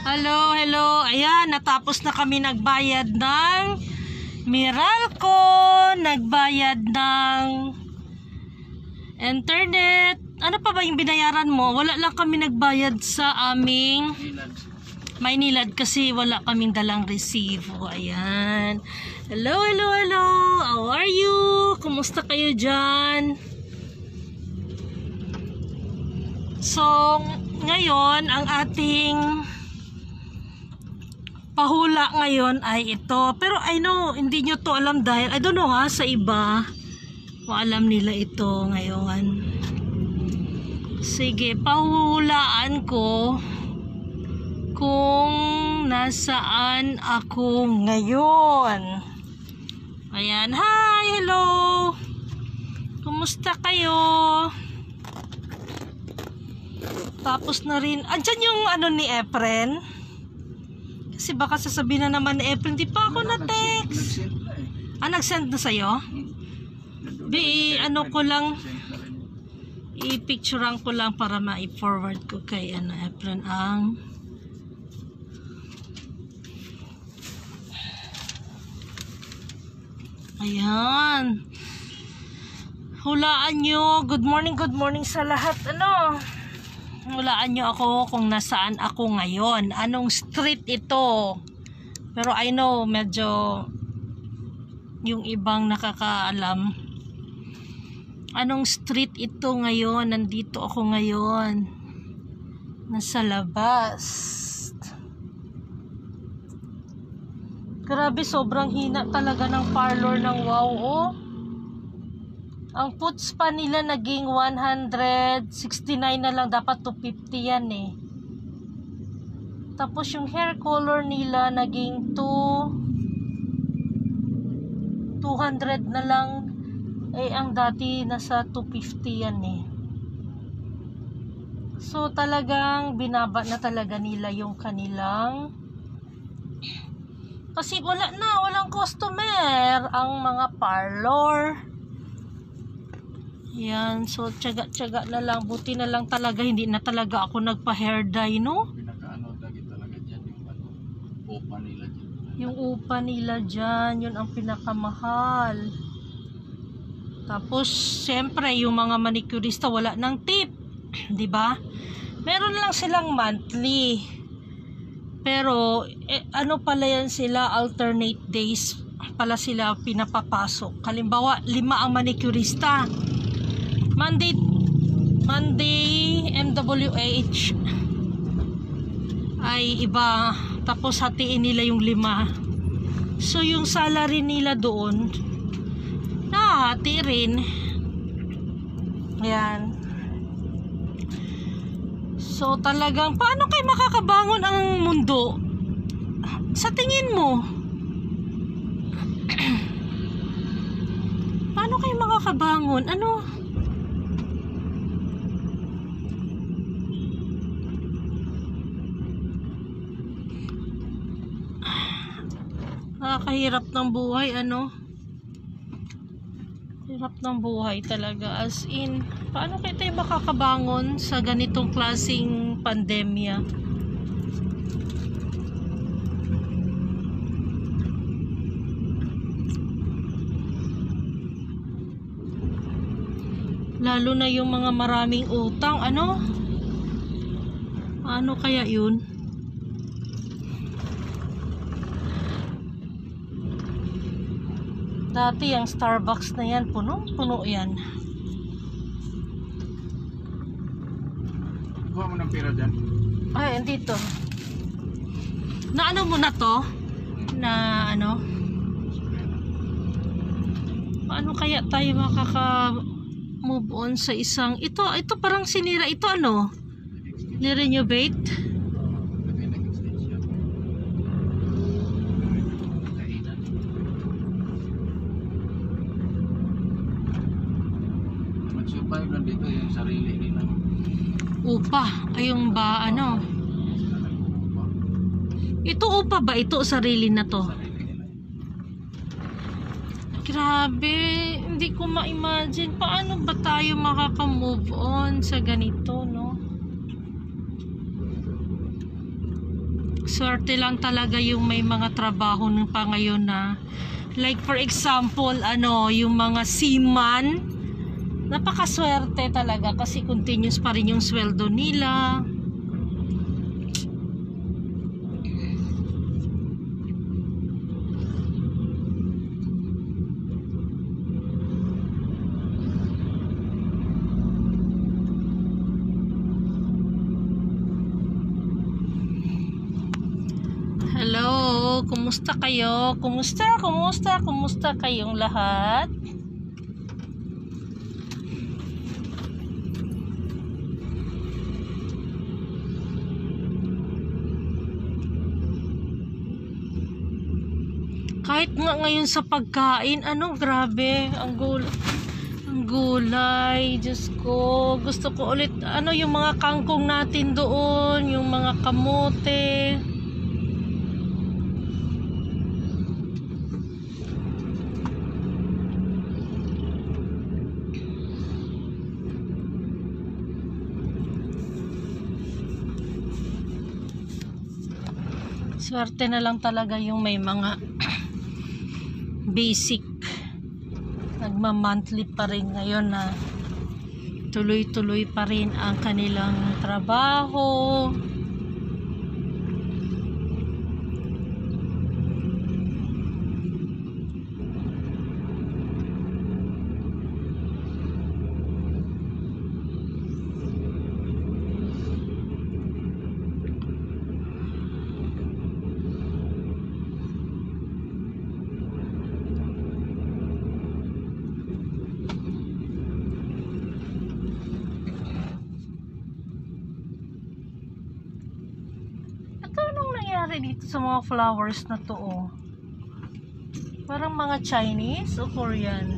Hello, hello. Ayan, natapos na kami nagbayad ng Meralco, nagbayad ng internet. Ano pa ba yung binayaran mo? Wala lang kami nagbayad sa aming Maynilad kasi wala kaming dalang resibo. Ayan. Hello, hello, hello. How are you? Kumusta kayo dyan? So, ngayon, ang ating pahula ngayon ay ito. Pero I know, hindi nyo to alam dahil, I don't know ha, sa iba, kung alam nila ito ngayon. Sige, pahulaan ko kung nasaan ako ngayon. Ayan, hi, hello. Kumusta kayo? Tapos na rin, andyan yung ano ni Efren. Kasi baka sasabihin na naman ni Efren, di pa ako na-text. Nag-send na sa'yo? Ano ko lang, i-picturean ko lang para ma-forward ko kay Efren ang ayan. Hulaan nyo. Good morning sa lahat. Hulaan nyo ako kung nasaan ako ngayon. Anong street ito? Pero I know, medyo yung ibang nakakaalam. Anong street ito ngayon? Nandito ako ngayon. Nasa labas. Grabe, sobrang hina talaga ng parlor ng Wow, oh. Ang puts pa nila naging 169 na lang. Dapat 250 yan eh. Tapos yung hair color nila naging 200 na lang. Eh ang dati nasa 250 yan eh. So talagang binaba na talaga nila yung kanilang, kasi walang customer ang mga parlor. Yan, so tiyaga-tiyaga na lang. Buti na lang talaga, hindi na talaga ako nagpa-hair dye, no? Pinaka-ano lagi talaga dyan, yung upa nila dyan. Yung upa nila dyan, yun ang pinakamahal. Tapos, siyempre, yung mga manicurista, wala ng tip. Diba? Meron lang silang monthly. Pero, ano pala yan sila, alternate days pala sila pinapapasok. Halimbawa, 5 ang manicurista. Monday, MWH ay iba. Tapos hatiin nila yung 5. So yung salary nila doon nahati rin. Yan. So talagang paano kayo makakabangon ang mundo? Sa tingin mo? Paano kayo makakabangon? Nakakahirap ng buhay, hirap ng buhay talaga, as in, paano kayo tayo makakabangon sa ganitong klaseng pandemya? Lalo na yung mga maraming utang, ano kaya yun? Dati ang Starbucks na yan, puno yan. Kuha mo ng pera dyan. Ay, andito. Na ano mo na to? Na paano kaya tayo makaka-move on sa isang, ito parang sinira, ito ni-renovate? Survive lang dito yung sarili nila. Upa, ayong ba ito upa ba ito, sarili na to? Grabe, hindi ko ma-imagine paano ba tayo makaka-move on sa ganito, no? Swerte lang talaga yung may mga trabaho ng pa ngayon na like for example, yung mga seaman, napakaswerte talaga kasi continuous pa rin yung sweldo nila. Hello, kumusta kayo? Kumusta kayong lahat? Kahit nga ngayon sa pagkain, grabe, ang gulay, Diyos ko, gusto ko ulit, yung mga kangkong natin doon, yung mga kamote. Swerte na lang talaga yung may mga basic, nagma-monthly pa rin ngayon na tuloy-tuloy pa rin ang kanilang trabaho. Dito sa mga flowers na to, parang mga Chinese o Korean.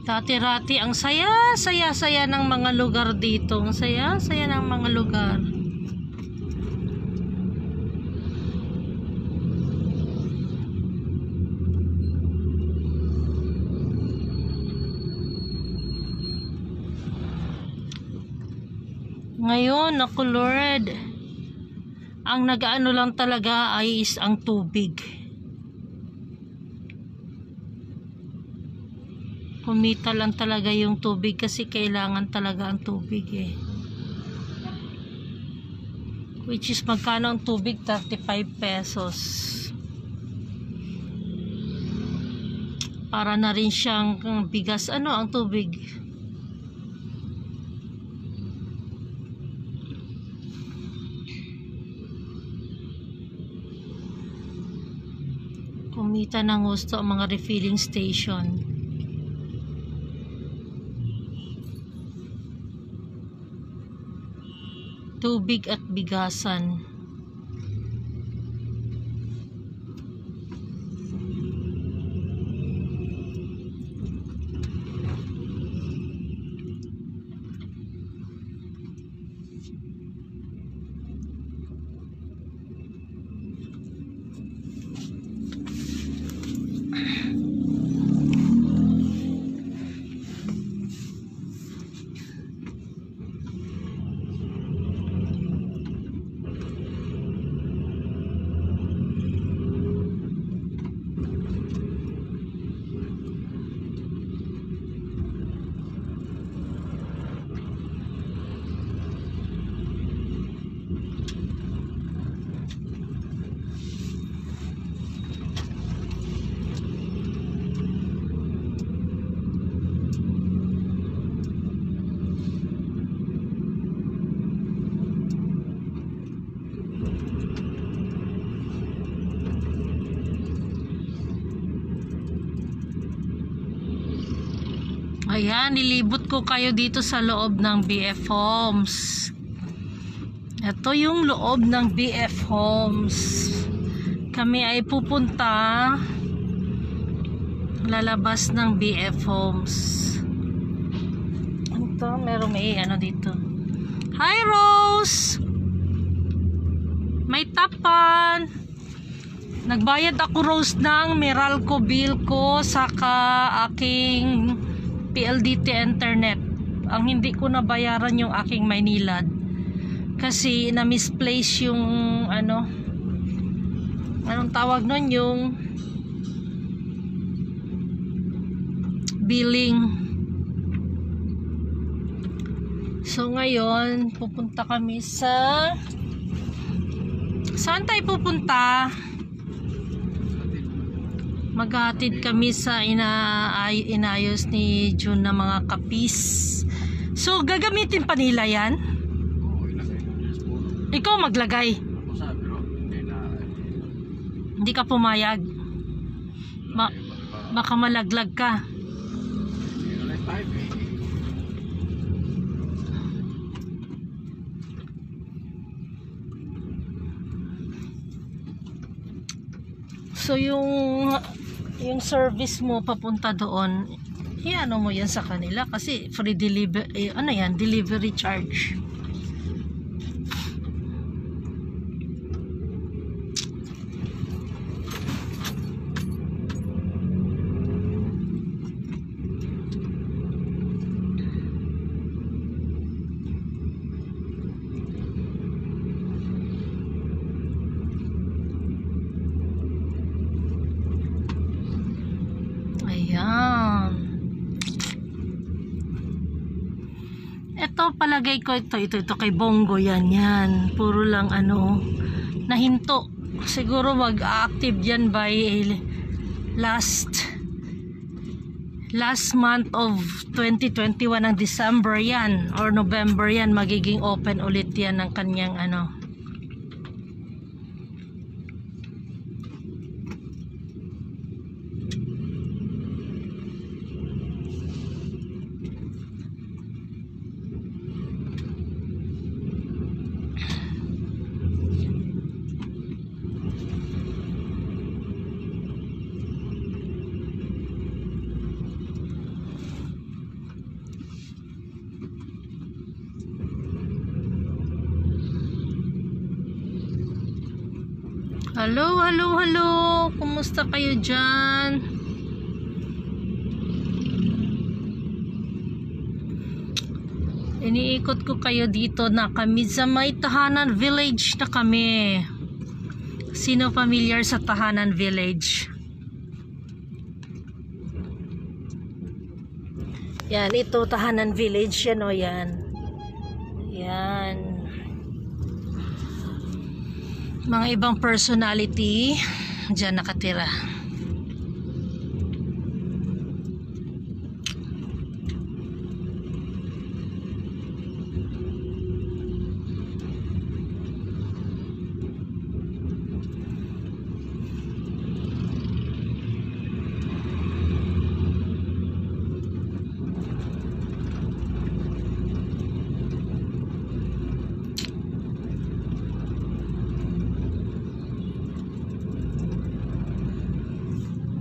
Dati-rati ang saya ng mga lugar dito. Ang saya ng mga lugar. Ngayon, naku Lord, ang nag-ano lang talaga ay is ang tubig. Kumita lang talaga yung tubig kasi kailangan talaga ang tubig Which is magkano ang tubig? 35 pesos. Para na rin siyang bigas. Ang tubig? Kumita ng gusto ang mga refilling station. Tubig at bigasan. Ayan, nilibot ko kayo dito sa loob ng BF Homes. Ito yung loob ng BF Homes. Kami ay pupunta lalabas ng BF Homes. Ito, may dito. Hi Rose! May tapan! Nagbayad ako Rose ng Meralco bill ko saka aking PLDT internet. Ang hindi ko nabayaran yung aking Maynilad kasi na misplace yung anong tawag nun, yung billing. So ngayon pupunta kami sa, saan tayo pupunta? Maghatid kami sa inayos ni June na mga kapis. So gagamitin pa nila yan? Oo, ilagay ko dyan sa puno. Ikaw maglagay? Ako sabi, pero hindi na. Hindi ka pumayag? Baka malaglag ka. Hindi na like 5 eh. So yung service mo papunta doon, ano mo yan sa kanila kasi free delivery, delivery charge. Ayan. Ito palagay ko ito kay Bongo yan. Puro lang nahinto. Siguro mag-active yan by last month of 2021 ng December yan or November yan, magiging open ulit yan ng kanyang Hello. Kumusta kayo dyan? Iniikot ko kayo dito na kami sa may Tahanan Village na kami. Sino familiar sa Tahanan Village? Yan, ito Tahanan Village yan o yan. Yan. Mga ibang personality dyan nakatira.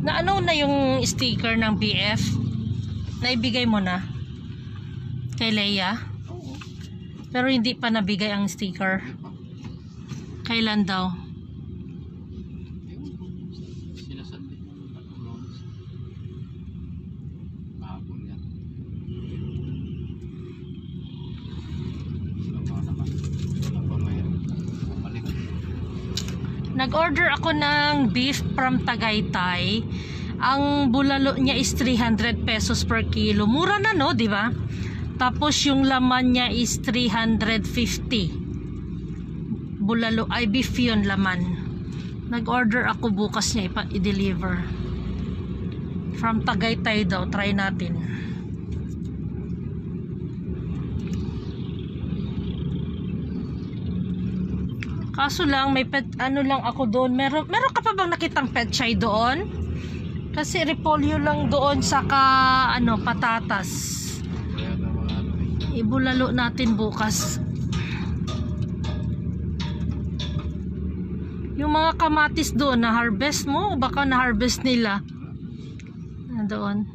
Na ano na yung sticker ng BF? Naibigay mo na kay Leia? Pero hindi pa nabigay ang sticker. Kailan daw? Sinasabit mo ng patulong. Kahapon yan. Wala naman. Wala pa mayroon. Bumalik. Nag-order ako ng beef from Tagaytay. Ang bulalo niya is 300 pesos per kilo. Mura na no, di ba? Tapos yung laman niya is 350. Bulalo ay beef yun, laman. Nag-order ako bukas niya i-deliver. From Tagaytay daw, try natin. Kaso lang may pet lang ako doon. Meron ka pa bang nakitang pet chai doon? Kasi repolyo lang doon saka patatas. Kaya na mga Ibulalo natin bukas. Yung mga kamatis doon na harvest mo o baka na harvest nila. Doon.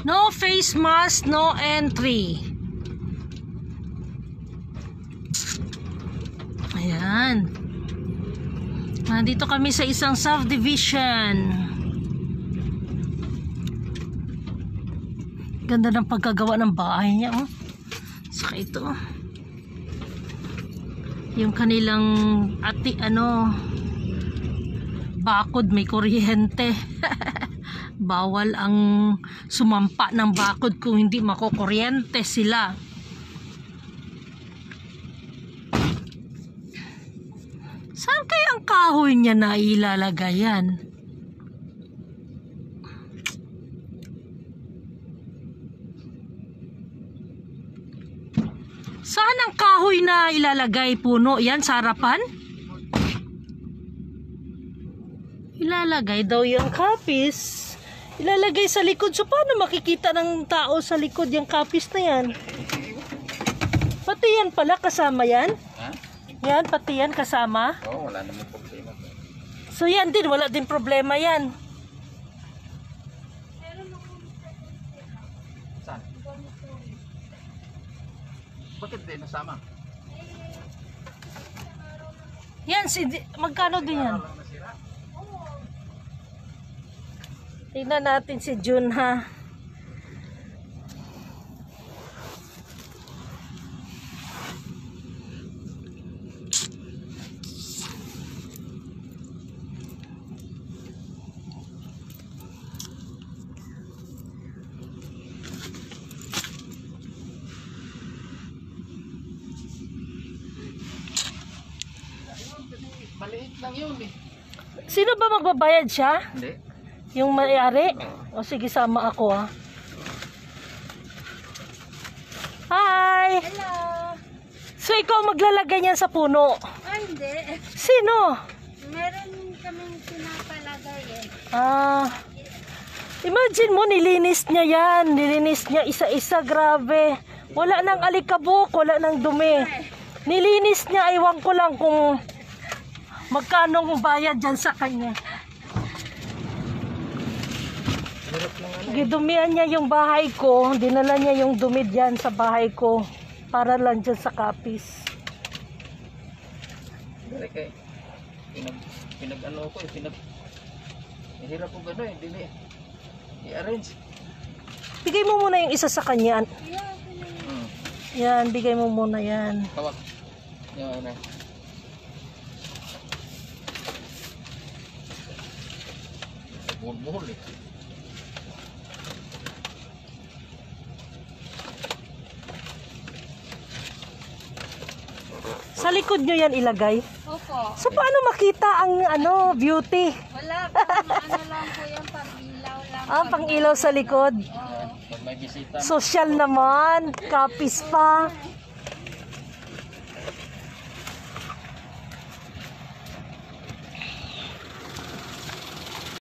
No face mask, no entry. Ayan. Nandito kami sa isang subdivision. Ganda ng pagkagawa ng bahay niya, oh. Saka ito. Yung kanilang bakod may kuryente. Bawal ang sumampa ng bakod kung hindi makukuryente sila. Saan kaya ang kahoy niya na ilalagay yan? Saan ang kahoy na ilalagay? Puno yan sa harapan? Ilalagay daw yung kapis. Ilalagay sa likod. So paano makikita ng tao sa likod yung kapis na yan? Pati yan pala kasama yan? Ha? Yan, pati yan kasama? Oo, wala naman problema. So yan din, wala din problema yan. Saan? Bakit di nasama? Yan, magkano din yan? Tingnan natin si Jun, ha. Maliit lang yun eh. Sino ba magbabayad siya? Hindi. Yung may-ari? O sige, sama ako, ha. Hi! Hello! So ikaw maglalagay niyan sa puno? Hindi. Sino? Meron kaming pinapalagay eh. Imagine mo, nilinis niya yan. Nilinis niya isa-isa, grabe. Wala nang alikabok, wala nang dumi. Nilinis niya, iwan ko lang kung magkano bayad dyan sa kanya. Gidumihan niya yung bahay ko. Dinala niya yung dumi dyan sa bahay ko. Para lang dyan sa kapis. Dali kay pinag-ano ko eh, hirap ko gano'n eh, i-arrange. Bigay mo muna yung isa sa kanya. Hmm. Yan, bigay mo muna yan. Tawag. Yan na. Buhol-buhol eh. Sa likod nyo yan ilagay. Opo. So paano makita ang beauty? Wala pang ano lang po yan, pang-ilaw lang. Pang ilaw sa likod. Pag may bisita. Social naman, kapis pa.